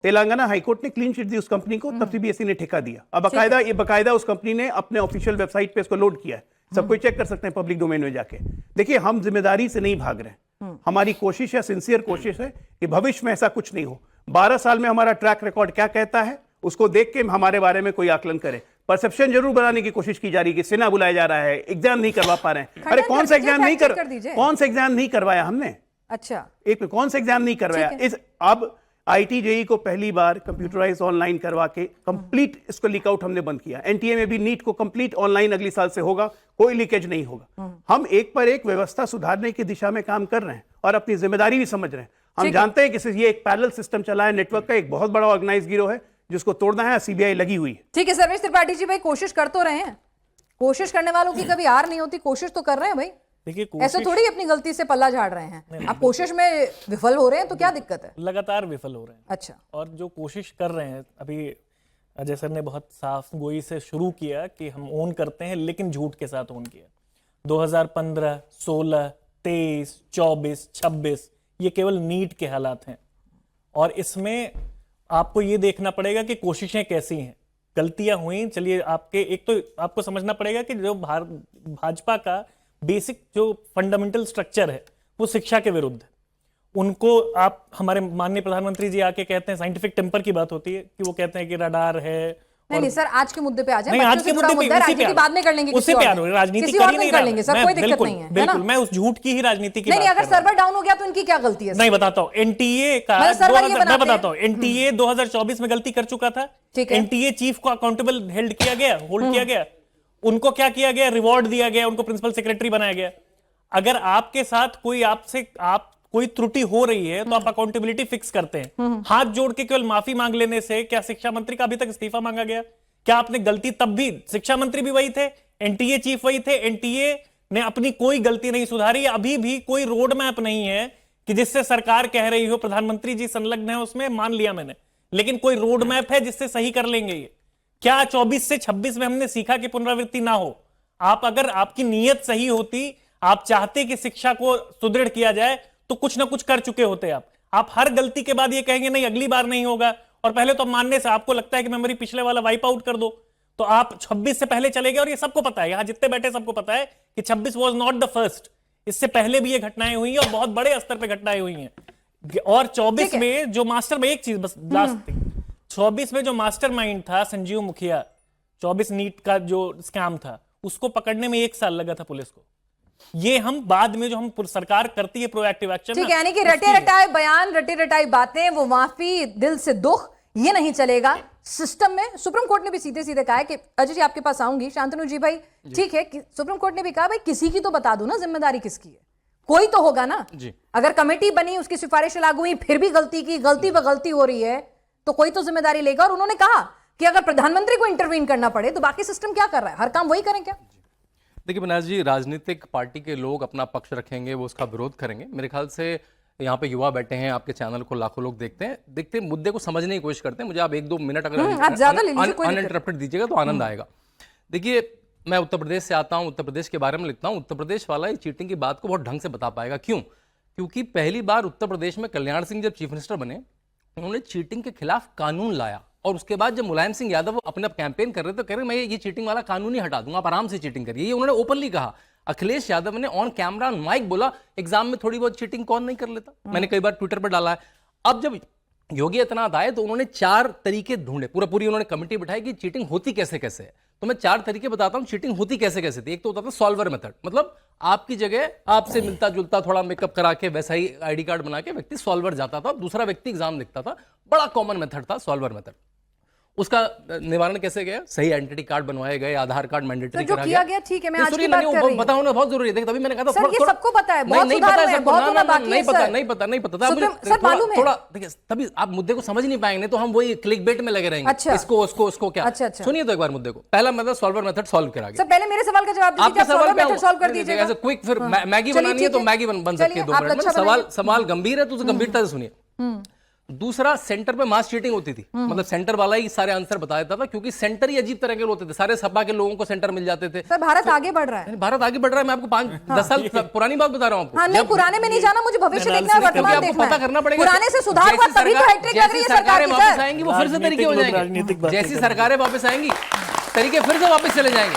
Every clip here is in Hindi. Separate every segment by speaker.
Speaker 1: तेलंगाना हाईकोर्ट ने क्लीन चिट दी उस कंपनी को, तब सीबीएसई ने ठेका दिया। अब बकायदा उस कंपनी ने अपने ऑफिशियल वेबसाइट पे इसको लोड किया है, सब कोई चेक कर सकते हैं पब्लिक डोमेन में जाके। देखिए, हम जिम्मेदारी से नहीं भाग रहे हैं, हमारी कोशिश है, सिंसियर कोशिश है कि भविष्य में ऐसा कुछ नहीं हो। 12 साल में हमारा ट्रैक रिकॉर्ड क्या कहता है उसको देख के हमारे बारे में कोई आकलन करे। परसेप्शन जरूर बनाने की कोशिश की जा रही है कि सेना बुलाया जा रहा है, एग्जाम नहीं करवा पा रहे हैं। अरे कौन सा एग्जाम नहीं करवाया हमने? अच्छा, एक कौन सा एग्जाम नहीं करवाया? इस अब आईटी जेई को पहली बार कंप्यूटराइज ऑनलाइन करवा के कंप्लीट इसको लीक आउट हमने बंद किया। एनटीए में भी नीट को कंप्लीट ऑनलाइन अगली साल से होगा, कोई लीकेज नहीं होगा। हम एक पर एक व्यवस्था सुधारने की दिशा में काम कर रहे हैं और अपनी जिम्मेदारी भी समझ रहे हैं। हम जानते हैं कि ये एक पैरेलल सिस्टम चला है, नेटवर्क का एक बहुत बड़ा ऑर्गेनाइज गिरोह है जिसको तोड़ना है, सीबीआई लगी हुई है।
Speaker 2: ठीक है सर्वेश त्रिपाठी जी, भाई कोशिश कर तो रहे हैं, कोशिश करने वालों की कभी हार नहीं होती, कोशिश तो कर रहे हैं भाई। देखिए, ऐसे थोड़ी अपनी गलती से पल्ला झाड़ रहे हैं। आप कोशिश में विफल हो रहे हैं तो क्या दिक्कत है?
Speaker 3: लगातार विफल हो रहे हैं।
Speaker 2: अच्छा,
Speaker 3: और जो कोशिश कर रहे हैं, अभी अजय सर ने बहुत साफ गोई से शुरू किया कि हम ओन करते हैं, लेकिन झूठ के साथ ओन किया। 2015, 16, 23, 24, 26 ये केवल नीट के हालात हैं, और इसमें आपको ये देखना पड़ेगा कि कोशिशें कैसी हैं, गलतियां हुई। चलिए, एक तो आपको समझना पड़ेगा कि जो भाजपा का बेसिक जो फंडामेंटल स्ट्रक्चर है वो शिक्षा के विरुद्ध है। उनको आप, हमारे माननीय प्रधानमंत्री जी आके कहते हैं, साइंटिफिक टेम्पर की बात होती है कि वो कहते हैं कि रडार है।
Speaker 2: नहीं सर, आज के मुद्दे पे आ जाए।
Speaker 3: नहीं, आज के मुद्दे पे राजनीति
Speaker 2: बाद में कर लेंगे,
Speaker 3: उससे पे आ रहे, राजनीति कर ही नहीं
Speaker 2: कर लेंगे सर, कोई दिक्कत नहीं है।
Speaker 3: बिल्कुल, मैं उस झूठ की ही राजनीति की
Speaker 2: नहीं, अगर सर्वर डाउन हो गया तो इनकी क्या गलती है?
Speaker 3: नहीं, बताता हूँ। एनटीए का मैं बताता हूँ, एनटीए 2024 में गलती कर चुका था। एनटीए चीफ को अकाउंटेबल होल्ड किया गया, उनको क्या किया गया? रिवॉर्ड दिया गया, उनको प्रिंसिपल सेक्रेटरी बनाया गया। अगर आपके साथ कोई त्रुटि हो रही है तो आप अकाउंटेबिलिटी फिक्स करते हैं। हाथ जोड़ के केवल माफी मांग लेने से क्या शिक्षा मंत्री का अभी तक इस्तीफा मांगा गया? क्या आपने गलती, तब भी शिक्षा मंत्री भी वही थे, एनटीए चीफ वही थे, एनटीए ने अपनी कोई गलती नहीं सुधारी। अभी भी कोई रोड मैप नहीं है कि जिससे सरकार कह रही हो, प्रधानमंत्री जी संलग्न है उसमें, मान लिया मैंने, लेकिन कोई रोड मैप है जिससे सही कर लेंगे ये? क्या 24 से 26 में हमने सीखा कि पुनरावृत्ति ना हो? अगर आपकी नीयत सही होती, आप चाहते कि शिक्षा को सुदृढ़ किया जाए, तो कुछ ना कुछ कर चुके होते आप हर गलती के बाद ये कहेंगे नहीं अगली बार नहीं होगा, और पहले तो मानने से आपको लगता है कि मेमोरी पिछले वाला वाइप आउट कर दो, तो आप 26 से पहले चले गए। और ये सबको पता है, यहां जितने बैठे सबको पता है कि 26 वाज नॉट द फर्स्ट, इससे पहले भी ये घटनाएं हुई हैं और बहुत बड़े स्तर पे घटनाएं हुई हैं। और 24 में जो मास्टर में, एक चीज बस लास्ट थिंग, 24 में जो मास्टरमाइंड था संजीव मुखिया, 24 नीट का जो स्कैम था, उसको पकड़ने में 1 साल लगा था पुलिस को। ये हम बाद में जो हम सरकार करती है प्रोएक्टिव एक्शन,
Speaker 2: ठीक है, यानी कि रटे रटाए बयान, रटी रटाई बातें, वो माफी, दिल से दुख, ये नहीं चलेगा सिस्टम में। सुप्रीम कोर्ट ने भी सीधे सीधे कहा है कि, अजय जी आपके पास आऊंगी, शांतनु जी भाई, ठीक है, सुप्रीम कोर्ट ने भी कहा भाई किसी की तो बता दो ना, जिम्मेदारी किसकी है, कोई तो होगा ना जी। अगर कमेटी बनी, उसकी सिफारिश लागू हुई, फिर भी गलती पर गलती हो रही है, तो कोई तो जिम्मेदारी लेगा। और उन्होंने कहा कि अगर प्रधानमंत्री को इंटरवीन करना पड़े तो बाकी सिस्टम क्या कर रहा है, हर काम वही करें क्या?
Speaker 4: देखिए बनास जी, राजनीतिक पार्टी के लोग अपना पक्ष रखेंगे, वो उसका विरोध करेंगे। मेरे ख्याल से यहाँ पे युवा बैठे हैं, आपके चैनल को लाखों लोग देखते मुद्दे को समझने की कोशिश करते हैं। मुझे आप 1-2 मिनट अगर अनइंटरप्टेड दीजिएगा तो आनंद आएगा। देखिए, मैं उत्तर प्रदेश से आता हूँ, उत्तर प्रदेश के बारे में लिखता हूँ। उत्तर प्रदेश वाला ये चीटिंग की बात को बहुत ढंग से बता पाएगा। क्यों? क्योंकि पहली बार उत्तर प्रदेश में कल्याण सिंह जब चीफ मिनिस्टर बने, उन्होंने चीटिंग के खिलाफ कानून लाया, और उसके बाद जब मुलायम सिंह यादव अपना कैंपेन कर रहे तो कह रहे मैं ये चीटिंग वाला कानून ही हटा दूंगा, आप आराम से चीटिंग करिए, ये उन्होंने ओपनली कहा। अखिलेश यादव ने ऑन कैमरा ऑन माइक बोला, एग्जाम में थोड़ी बहुत चीटिंग कौन नहीं कर लेता, मैंने कई बार ट्विटर पर डाला है। अब जब योगी आदित्यनाथ आए तो उन्होंने 4 तरीके ढूंढे, पूरी उन्होंने कमेटी बिठाई कि चीटिंग होती कैसे कैसे है। तो मैं 4 तरीके बताता हूं चीटिंग होती कैसे कैसे थी। एक तो होता था सॉल्वर मेथड, मतलब आपकी जगह आपसे मिलता जुलता थोड़ा मेकअप करा के वैसा ही आईडी कार्ड बना के व्यक्ति सॉल्वर जाता था, दूसरा व्यक्ति एग्जाम लिखता था। बड़ा कॉमन मेथड था सॉल्वर मेथड। उसका निवारण कैसे गया? सही आइडेंटिटी कार्ड बनवाए गए, आधार कार्ड मैंडेटरी
Speaker 2: करा गया। ठीक है, मैं आज की बात कर रही हूं,
Speaker 4: बताओ ना, बहुत जरूरी है। देखो, तभी मैंने कहा था
Speaker 2: सर, ये सबको पता है, बहुत सुधार हुए हैं, बहुत होना बाकी है सर।
Speaker 4: नहीं पता सर, मालूम है थोड़ा। देखिए, तभी आप मुद्दे को समझ नहीं पाएंगे, तो हम वही क्लिक बेट में लगे रहेंगे। अच्छा, इसको क्या। अच्छा, सुनिए तो एक बार मुद्दे को। पहला मतलब सॉल्वर मेथड सॉल्व करा गया।
Speaker 2: पहले मेरे सवाल का जवाब दीजिए,
Speaker 4: आपका सवाल
Speaker 2: मेथड सॉल्व कर दीजिएगा।
Speaker 4: ऐसे क्विक, फिर मैगी बनानी है तो मैगी बन सकती है 2 मिनट में। सवाल गंभीर है तो उसे गंभीरता से सुनिए। दूसरा, सेंटर पे मास चीटिंग होती थी, मतलब सेंटर वाला ही सारे आंसर बता देता था, क्योंकि सेंटर ही अजीब तरह के होते थे, सारे सपा के लोगों को सेंटर मिल जाते थे।
Speaker 2: सर भारत आगे बढ़ रहा है।
Speaker 4: भारत आगे बढ़ रहा है, मैं आपको 5-10 साल पुरानी बात बता रहा हूँ आपको।
Speaker 2: हाँ, नहीं पुराने में नहीं जाना, मुझे भविष्य देखना है, वर्तमान
Speaker 4: आपको
Speaker 2: देखना
Speaker 4: पता
Speaker 2: है।
Speaker 4: करना पड़ेगा,
Speaker 2: पुराने से सुधार हुआ तभी तो हैट्रिक लग रही है सरकार की।
Speaker 4: वापस
Speaker 2: सर
Speaker 4: आएंगी वो फिर से तरीके हो जाएंगे, जैसी सरकारें वापस आएंगी तरीके फिर से वापस चले जाएंगे,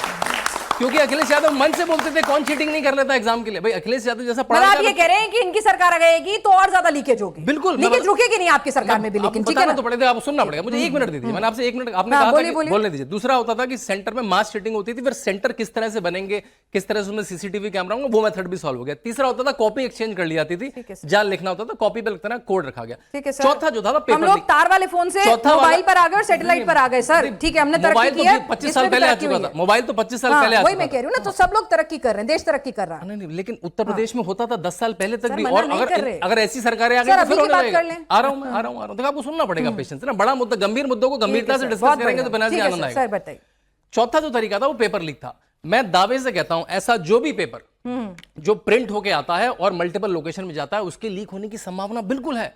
Speaker 4: क्योंकि अखिलेश यादव मन से बोलते थे कौन चीटिंग नहीं कर लेता एग्जाम के लिए। भाई अखिलेश यादव जैसा
Speaker 2: मतलब आप ये कह रहे हैं कि इनकी सरकार आ गएगी तो और ज्यादा लीकेज होगी।
Speaker 4: बिल्कुल,
Speaker 2: लीकेज रुकेगी नहीं आपकी सरकार में भी, लेकिन ठीक है ना।
Speaker 4: तो पड़ेगा, आपको सुनना पड़ेगा, मुझे 1 मिनट दीजिए, मैंने आपसे 1 मिनट, आपने
Speaker 2: हाँ,
Speaker 4: कहा था
Speaker 2: बोलिए।
Speaker 4: कि बोलने दीजिए। दूसरा होता था कि सेंटर में मास चीटिंग होती थी, फिर सेंटर किस तरह से बनेंगे, किस तरह से उसमें सीसीटीवी कैमरा होगा, वो मेथड भी सॉल्व हो गया। तीसरा होता था कॉपी एक्सचेंज कर ली जाती थी, जाल लिखना होता था, कॉपी पे लिखता ना कोड रखा गया। चौथा जो था पेपर,
Speaker 2: हम लोग तार वाले फोन से मोबाइल पर आ गए और सैटेलाइट पर आ गए। सर ठीक है, हमने तरक्की की है,
Speaker 4: 25 साल पहले आ चुका था मोबाइल, तो 25 साल पहले आ
Speaker 2: वही मैं कह रही हूँ ना, तो सब लोग तरक्की कर रहे हैं, देश तरक्की कर रहा है।
Speaker 4: नहीं, लेकिन उत्तर प्रदेश में होता था 10 साल पहले तक भी,
Speaker 2: मना
Speaker 4: और
Speaker 2: नहीं कर रहे।
Speaker 4: अगर ऐसी सरकारें आ गई
Speaker 2: सर,
Speaker 4: तो
Speaker 2: अभी
Speaker 4: फिर
Speaker 2: की
Speaker 4: होने
Speaker 2: बात
Speaker 4: लगेगा।
Speaker 2: कर लें।
Speaker 4: आ रहा हूं, तो आपको सुनना पड़ेगा पेशेंस ना, बड़ा मुद्दा, गंभीर मुद्दों को गंभीरता से डिस्कस करेंगे तो बनारस में आनंद आएगा।
Speaker 2: सर बताइए।
Speaker 4: चौथा जो तरीका था वो पेपर लीक था। मैं दावे से कहता हूं ऐसा जो भी पेपर जो प्रिंट होके आता है और मल्टीपल लोकेशन में जाता है, उसके लीक होने की संभावना बिल्कुल है।